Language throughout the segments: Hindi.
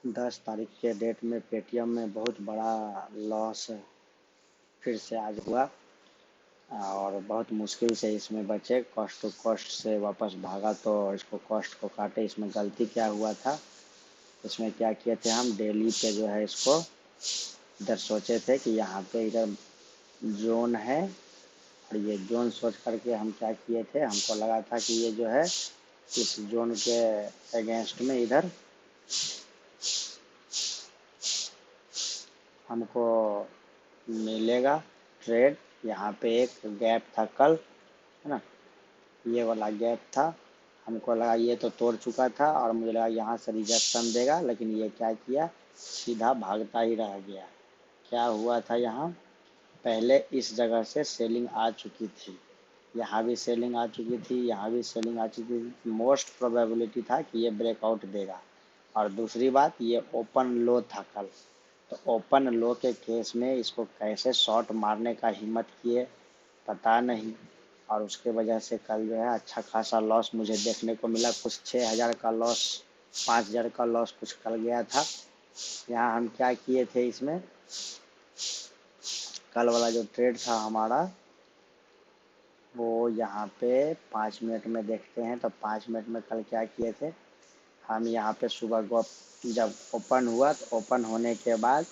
10 तारीख के डेट में पेटीएम में बहुत बड़ा लॉस फिर से आज हुआ और बहुत मुश्किल से इसमें बचे। कॉस्ट टू कॉस्ट से वापस भागा तो इसको कॉस्ट को काटे। इसमें गलती क्या हुआ था, इसमें क्या किए थे हम, डेली पे जो है इसको इधर सोचे थे कि यहाँ पे इधर जोन है और ये जोन सोच करके हम क्या किए थे, हमको लगा था कि ये जो है इस जोन के अगेंस्ट में इधर हमको मिलेगा ट्रेड। यहाँ पे एक गैप था कल, है ना, ये वाला गैप था। हमको लगा ये तो तोड़ चुका था और मुझे लगा यहाँ से रिजेक्शन देगा, लेकिन ये क्या किया, सीधा भागता ही रह गया। क्या हुआ था, यहाँ पहले इस जगह से सेलिंग आ चुकी थी, यहाँ भी सेलिंग आ चुकी थी, यहाँ भी सेलिंग आ चुकी थी। मोस्ट प्रोबेबिलिटी था कि ये ब्रेकआउट देगा। और दूसरी बात, ये ओपन लो था कल, तो ओपन लो के केस में इसको कैसे शॉट मारने का हिम्मत किए पता नहीं। और उसके वजह से कल जो है अच्छा खासा लॉस मुझे देखने को मिला। कुछ 6,000 का लॉस, 5,000 का लॉस कुछ कल गया था। यहाँ हम क्या किए थे, इसमें कल वाला जो ट्रेड था हमारा, वो यहाँ पे 5 मिनट में देखते हैं। तो 5 मिनट में कल क्या किए थे हम, यहाँ पे सुबह जब ओपन हुआ तो ओपन होने के बाद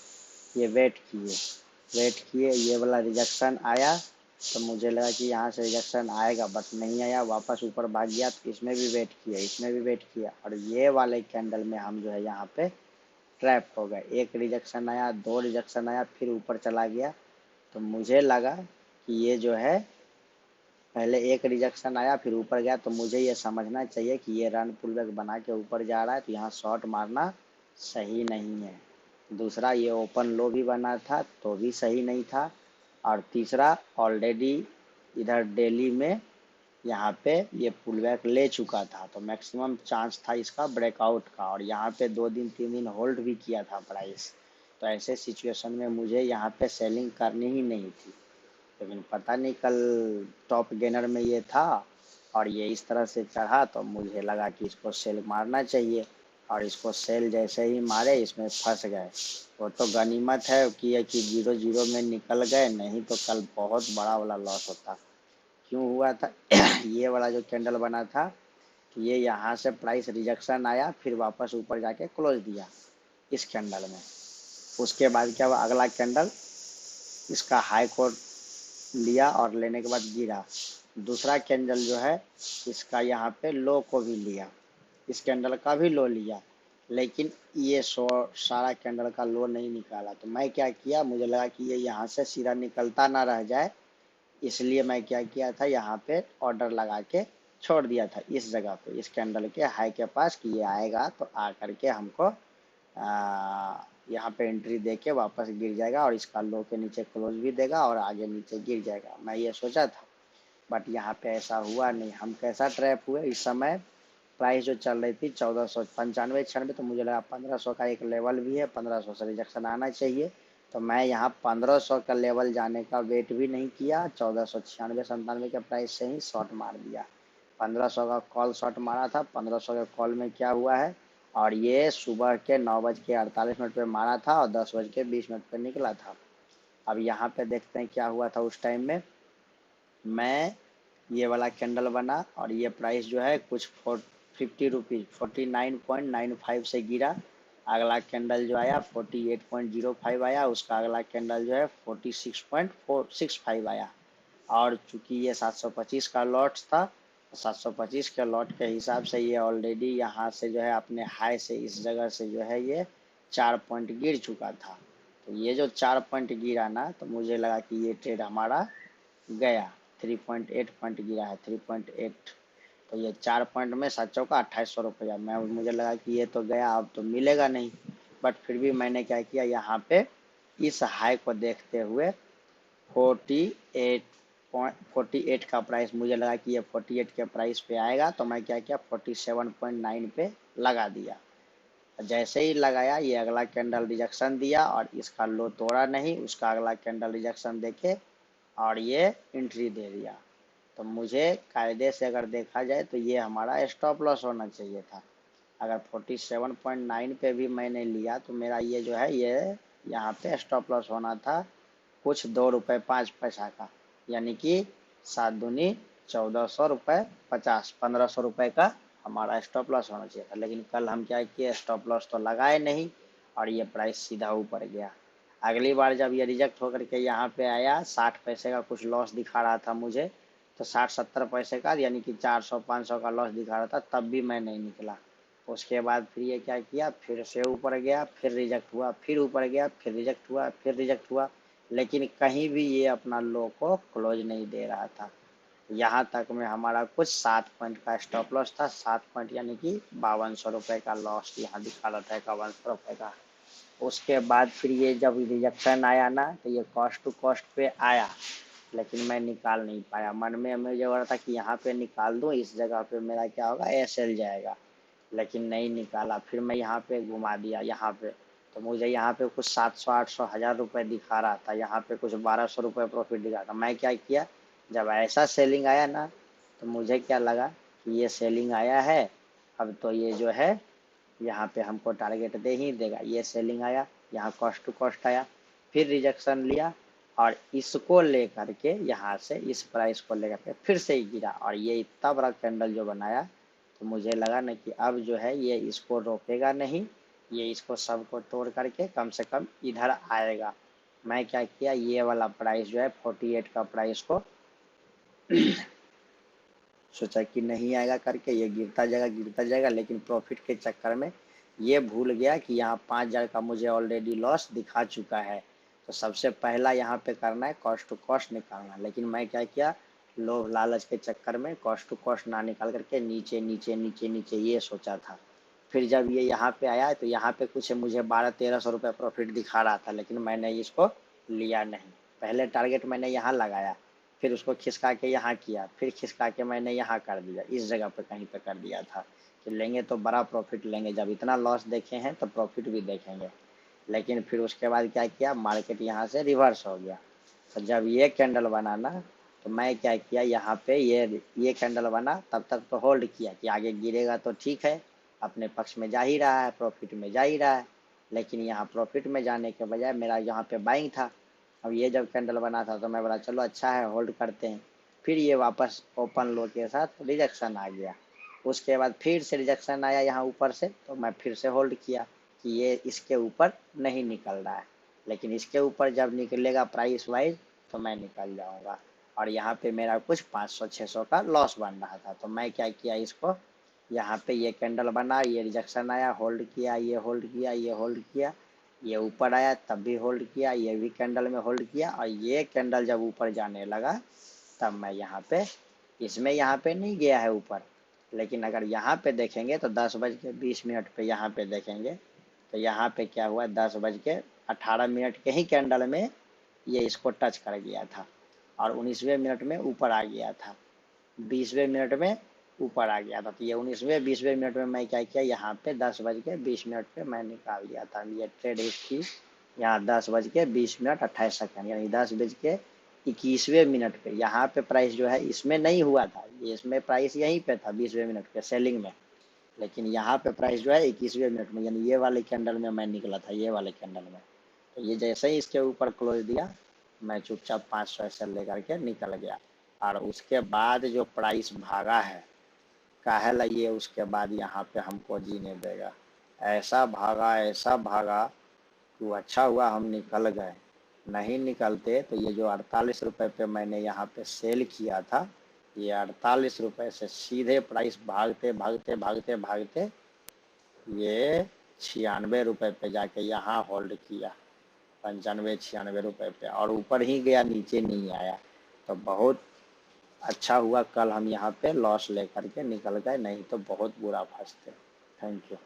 ये वेट किए, ये वाला रिजेक्शन आया तो मुझे लगा कि यहाँ से रिजेक्शन आएगा, बट नहीं आया, वापस ऊपर भाग गया। तो इसमें भी वेट किया, इसमें भी वेट किया और ये वाले कैंडल में हम जो है यहाँ पे ट्रैप हो गए। एक रिजेक्शन आया, दो रिजेक्शन आया, फिर ऊपर चला गया। तो मुझे लगा कि ये जो है पहले एक रिजेक्शन आया फिर ऊपर गया, तो मुझे ये समझना चाहिए कि ये रन पुलबैक बना के ऊपर जा रहा है, तो यहाँ शॉट मारना सही नहीं है। दूसरा, ये ओपन लो भी बना था तो भी सही नहीं था। और तीसरा, ऑलरेडी इधर डेली में यहाँ पे ये पुलबैक ले चुका था, तो मैक्सिमम चांस था इसका ब्रेकआउट का। और यहाँ पे 2 दिन 3 दिन होल्ड भी किया था प्राइस। तो ऐसे सिचुएशन में मुझे यहाँ पे सेलिंग करनी ही नहीं थी, लेकिन पता नहीं कल टॉप गेनर में ये था और ये इस तरह से चढ़ा, तो मुझे लगा कि इसको सेल मारना चाहिए। और इसको सेल जैसे ही मारे इसमें फंस गए। वो तो गनीमत है कि 0-0 में निकल गए, नहीं तो कल बहुत बड़ा वाला लॉस होता। क्यों हुआ था ये वाला जो कैंडल बना था, ये यहाँ से प्राइस रिजेक्शन आया, फिर वापस ऊपर जाके क्लोज दिया इस कैंडल में। उसके बाद क्या हुआ, अगला कैंडल इसका हाई कोर्ट लिया और लेने के बाद गिरा। दूसरा कैंडल जो है इसका यहाँ पे लो को भी लिया, इस कैंडल का भी लो लिया, लेकिन ये सारा कैंडल का लो नहीं निकाला। तो मैं क्या किया, मुझे लगा कि ये यहाँ से सीधा निकलता ना रह जाए, इसलिए मैं क्या किया था, यहाँ पे ऑर्डर लगा के छोड़ दिया था इस जगह पे, इस कैंडल के हाई के पास, कि ये आएगा तो आ करके हमको यहाँ पे एंट्री दे के वापस गिर जाएगा और इसका लो के नीचे क्लोज भी देगा और आगे नीचे गिर जाएगा। मैं ये सोचा था, बट यहाँ पे ऐसा हुआ नहीं। हम कैसा ट्रैप हुए, इस समय प्राइस जो चल रही थी 1495-96, तो मुझे लगा 1500 का एक लेवल भी है, 1500 से रिजेक्शन आना चाहिए। तो मैं यहाँ 1500 का लेवल जाने का वेट भी नहीं किया, 1496-97 के प्राइस से ही शॉर्ट मार दिया। 1500 का कॉल शॉर्ट मारा था, 1500 के कॉल में क्या हुआ है, और ये सुबह के 9:48 पे मारा था और 10:20 पे निकला था। अब यहाँ पे देखते हैं क्या हुआ था उस टाइम में। मैं ये वाला कैंडल बना और ये प्राइस जो है कुछ 50 रुपीज़ 49.95 से गिरा। अगला कैंडल जो आया 48.05 आया, उसका अगला कैंडल जो है 46.465 आया। और चूंकि ये 725 का लॉट था, 725 के लॉट के हिसाब से ये ऑलरेडी यहाँ से जो है अपने हाई से इस जगह से जो है ये 4 पॉइंट गिर चुका था। तो ये जो 4 पॉइंट गिरा ना, तो मुझे लगा कि ये ट्रेड हमारा गया। 3.8 पॉइंट गिरा है, 3.8। तो ये 4 पॉइंट में 7 चौका 2800 रुपया। मुझे लगा कि ये तो गया, अब तो मिलेगा नहीं। बट फिर भी मैंने क्या किया, यहाँ पे इस हाई को देखते हुए 48 का प्राइस, मुझे लगा कि ये 48 के प्राइस पे आएगा, तो मैं क्या किया 47.9 पे लगा दिया। जैसे ही लगाया ये अगला कैंडल रिजेक्शन दिया और इसका लो तोड़ा नहीं, उसका अगला कैंडल रिजेक्शन देके और ये एंट्री दे दिया। तो मुझे कायदे से अगर देखा जाए तो ये हमारा स्टॉप लॉस होना चाहिए था, अगर 47.9 पे भी मैंने लिया तो मेरा ये जो है ये यहाँ पे स्टॉप लॉस होना था कुछ 2 रुपये 5 पैसा का, यानी कि 7 दूनी 1400 रुपये 1500 रुपये का हमारा स्टॉप लॉस होना चाहिए था। लेकिन कल हम क्या किए, स्टॉप लॉस तो लगाए नहीं और ये प्राइस सीधा ऊपर गया। अगली बार जब ये रिजेक्ट होकर के यहाँ पे आया 60 पैसे का कुछ लॉस दिखा रहा था मुझे, तो 60-70 पैसे का यानी कि 400-500 का लॉस दिखा रहा था, तब भी मैं नहीं निकला। उसके बाद फिर ये क्या किया, फिर से ऊपर गया, फिर रिजेक्ट हुआ, फिर ऊपर गया, फिर रिजेक्ट हुआ, फिर रिजेक्ट हुआ, लेकिन कहीं भी ये अपना लो को क्लोज नहीं दे रहा था। यहाँ तक में हमारा कुछ 7 पॉइंट का स्टॉप लॉस था, 7 पॉइंट यानी कि 5200 रुपये का लॉस यहाँ दिखा रहा था, 5100 रुपये का। उसके बाद फिर ये जब रिजेक्शन आया ना तो ये कॉस्ट टू कॉस्ट पे आया, लेकिन मैं निकाल नहीं पाया। मन में मुझे हो रहा था कि यहाँ पे निकाल दूँ, इस जगह पे मेरा क्या होगा, एसएल जाएगा, लेकिन नहीं निकाला। फिर मैं यहाँ पे घुमा दिया यहाँ पे, तो मुझे यहाँ पे कुछ 700-800-1000 रुपये दिखा रहा था, यहाँ पे कुछ 1200 रुपये प्रॉफिट दिखा था। मैं क्या किया, जब ऐसा सेलिंग आया ना तो मुझे क्या लगा कि ये सेलिंग आया है, अब तो ये जो है यहाँ पे हमको टारगेट दे ही देगा। ये सेलिंग आया, यहाँ कॉस्ट टू कॉस्ट आया, फिर रिजेक्शन लिया और इसको लेकर के यहाँ से इस प्राइस को लेकर के फिर से ही गिरा और ये इतना बड़ा कैंडल जो बनाया, तो मुझे लगा ना कि अब जो है ये इसको रोकेगा नहीं, ये इसको सबको तोड़ करके कम से कम इधर आएगा। मैं क्या किया, ये वाला प्राइस जो है 48 का प्राइस को सोचा कि नहीं आएगा करके, ये गिरता जाएगा, लेकिन प्रॉफिट के चक्कर में ये भूल गया कि यहाँ 5000 का मुझे ऑलरेडी लॉस दिखा चुका है। तो सबसे पहला यहाँ पे करना है कॉस्ट टू कॉस्ट निकालना, लेकिन मैं क्या किया, लोभ लालच के चक्कर में कॉस्ट टू कॉस्ट ना निकाल करके नीचे नीचे नीचे नीचे ये सोचा था। फिर जब ये यहाँ पे आया तो यहाँ पे कुछ मुझे 1200-1300 रुपये प्रॉफिट दिखा रहा था, लेकिन मैंने इसको लिया नहीं। पहले टारगेट मैंने यहाँ लगाया, फिर उसको खिसका के यहाँ किया, फिर खिसका के मैंने यहाँ कर दिया, इस जगह पे कहीं पे कर दिया था कि लेंगे तो बड़ा प्रॉफिट लेंगे, जब इतना लॉस देखे हैं तो प्रॉफिट भी देखेंगे। लेकिन फिर उसके बाद क्या किया, मार्केट यहाँ से रिवर्स हो गया। तो जब ये कैंडल बना ना तो मैं क्या किया, यहाँ पे ये कैंडल बना तब तक तो होल्ड किया कि आगे गिरेगा तो ठीक है, अपने पक्ष में जा ही रहा है, प्रॉफिट में जा ही रहा है। लेकिन यहाँ प्रॉफिट में जाने के बजाय मेरा यहाँ पे बाइंग था। अब ये जब कैंडल बना था तो मैं बोला चलो अच्छा है, होल्ड करते हैं। फिर ये वापस ओपन लो के साथ रिजेक्शन आ गया। उसके बाद फिर से रिजेक्शन आया यहाँ ऊपर से, तो मैं फिर से होल्ड किया कि ये इसके ऊपर नहीं निकल रहा है, लेकिन इसके ऊपर जब निकलेगा प्राइस वाइज तो मैं निकल जाऊंगा। और यहाँ पे मेरा कुछ 500-600 का लॉस बन रहा था, तो मैं क्या किया, इसको यहाँ पे ये कैंडल बना, ये रिजेक्शन आया, होल्ड किया, ये होल्ड किया, ये होल्ड किया, ये ऊपर आया तब भी होल्ड किया, ये भी कैंडल में होल्ड किया, और ये कैंडल जब ऊपर जाने लगा तब मैं यहाँ पे, इसमें यहाँ पे नहीं गया है ऊपर, लेकिन अगर यहाँ पे देखेंगे तो 10:20 पे यहाँ पे देखेंगे तो यहाँ पे क्या हुआ, 10:18 के ही कैंडल में ये इसको टच कर गया था और 19वें मिनट में ऊपर आ गया था, 20वें मिनट में ऊपर आ गया था। तो ये 19वें 20वें मिनट में मैं क्या किया, यहाँ पे 10:20 पे मैं निकाल दिया था। ये ट्रेड हिस्ट्री यहाँ 10:20 28 यानी 10:21 पे यहाँ पे प्राइस जो है इसमें नहीं हुआ था, ये इसमें प्राइस यहीं पे था 20वें मिनट पे सेलिंग में, लेकिन यहाँ पे प्राइस जो है 21वें मिनट में, यानी ये वाले कैंडल में मैं निकला था, ये वाले कैंडल में। तो ये जैसे ही इसके ऊपर क्लोज दिया, मैं चुपचाप 500 एसएल लेकर के निकल गया। और उसके बाद जो प्राइस भागा है, काहे लगिए उसके बाद यहाँ पे हमको जीने देगा, ऐसा भागा कि अच्छा हुआ हम निकल गए। नहीं निकलते तो ये जो 48 रुपये पे मैंने यहाँ पे सेल किया था, ये 48 रुपये से सीधे प्राइस भागते भागते भागते भागते ये 96 रुपये पे जाके यहाँ होल्ड किया, 95-96 रुपये पे, और ऊपर ही गया, नीचे नहीं आया। तो बहुत अच्छा हुआ कल हम यहाँ पे लॉस लेकर के निकल गए, नहीं तो बहुत बुरा फंसते। Thank you.